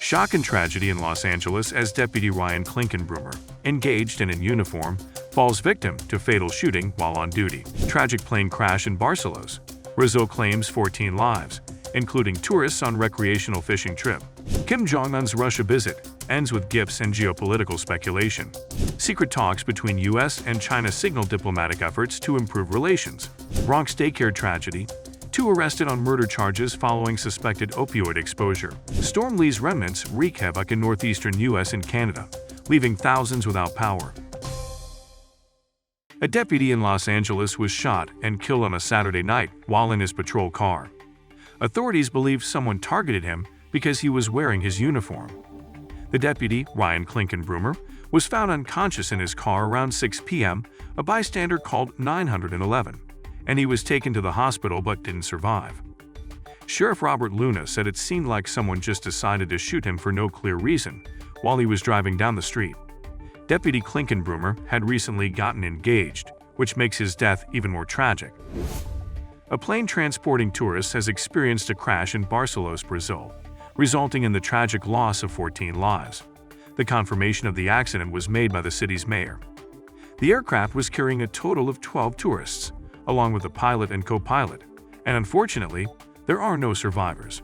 Shock and tragedy in Los Angeles as Deputy Ryan Klinkenbroomer, engaged and in uniform, falls victim to fatal shooting while on duty. Tragic plane crash in Barcelos. Brazil claims 14 lives, including tourists on recreational fishing trip. Kim Jong-un's Russia visit ends with gifts and geopolitical speculation. Secret talks between U.S. and China signal diplomatic efforts to improve relations. Bronx daycare tragedy. 2 arrested on murder charges following suspected opioid exposure. Storm Lee's remnants wreak havoc in northeastern U.S. and Canada, leaving thousands without power. A deputy in Los Angeles was shot and killed on a Saturday night while in his patrol car. Authorities believe someone targeted him because he was wearing his uniform. The deputy, Ryan Klinkenbroomer, was found unconscious in his car around 6 p.m., a bystander called 911, and he was taken to the hospital but didn't survive. Sheriff Robert Luna said it seemed like someone just decided to shoot him for no clear reason while he was driving down the street. Deputy Klinkenbroomer had recently gotten engaged, which makes his death even more tragic. A plane transporting tourists has experienced a crash in Barcelos, Brazil, resulting in the tragic loss of 14 lives. The confirmation of the accident was made by the city's mayor. The aircraft was carrying a total of 12 tourists, along with the pilot and co-pilot, and unfortunately, there are no survivors.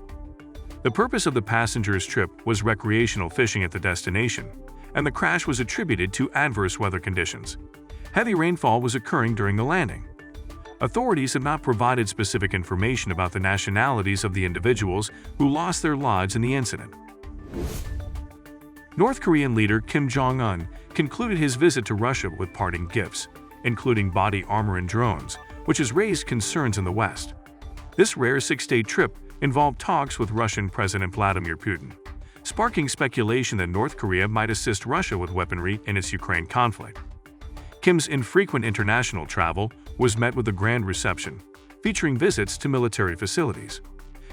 The purpose of the passengers' trip was recreational fishing at the destination, and the crash was attributed to adverse weather conditions. Heavy rainfall was occurring during the landing. Authorities have not provided specific information about the nationalities of the individuals who lost their lives in the incident. North Korean leader Kim Jong-un concluded his visit to Russia with parting gifts, including body armor and drones, which has raised concerns in the West. This rare 6-day trip involved talks with Russian President Vladimir Putin, sparking speculation that North Korea might assist Russia with weaponry in its Ukraine conflict. Kim's infrequent international travel was met with a grand reception, featuring visits to military facilities.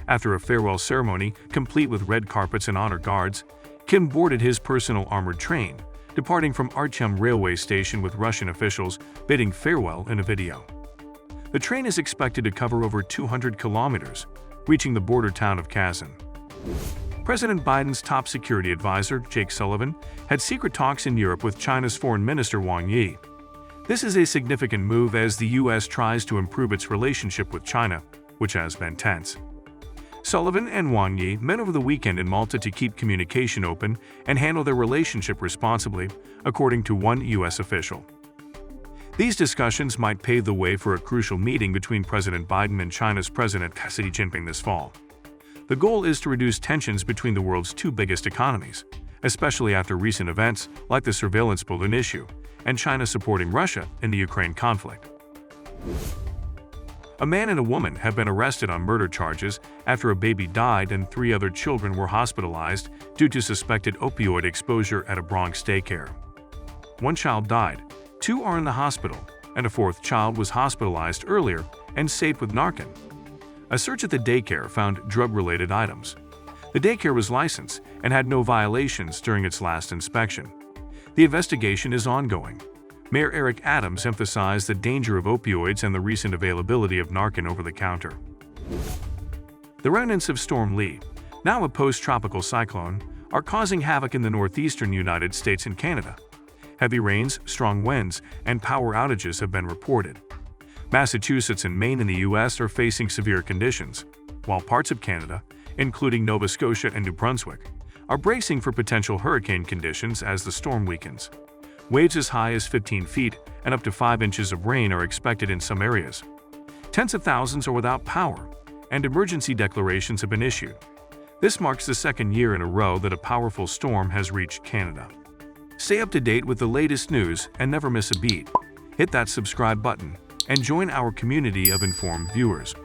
After a farewell ceremony complete with red carpets and honor guards, Kim boarded his personal armored train, departing from Artyom railway station with Russian officials bidding farewell in a video. The train is expected to cover over 200 kilometers, reaching the border town of Kazan. President Biden's top security advisor, Jake Sullivan, had secret talks in Europe with China's Foreign Minister Wang Yi. This is a significant move as the U.S. tries to improve its relationship with China, which has been tense. Sullivan and Wang Yi met over the weekend in Malta to keep communication open and handle their relationship responsibly, according to one U.S. official. These discussions might pave the way for a crucial meeting between President Biden and China's President Xi Jinping this fall. The goal is to reduce tensions between the world's 2 biggest economies, especially after recent events like the surveillance balloon issue and China supporting Russia in the Ukraine conflict. A man and a woman have been arrested on murder charges after a baby died and 3 other children were hospitalized due to suspected opioid exposure at a Bronx daycare. 1 child died, 2 are in the hospital, and a 4th child was hospitalized earlier and saved with Narcan. A search at the daycare found drug-related items. The daycare was licensed and had no violations during its last inspection. The investigation is ongoing. Mayor Eric Adams emphasized the danger of opioids and the recent availability of Narcan over the counter. The remnants of Storm Lee, now a post-tropical cyclone, are causing havoc in the northeastern United States and Canada. Heavy rains, strong winds, and power outages have been reported. Massachusetts and Maine in the U.S. are facing severe conditions, while parts of Canada, including Nova Scotia and New Brunswick, are bracing for potential hurricane conditions as the storm weakens. Waves as high as 15 feet and up to 5 inches of rain are expected in some areas. Tens of thousands are without power, and emergency declarations have been issued. This marks the 2nd year in a row that a powerful storm has reached Canada. Stay up to date with the latest news and never miss a beat. Hit that subscribe button and join our community of informed viewers.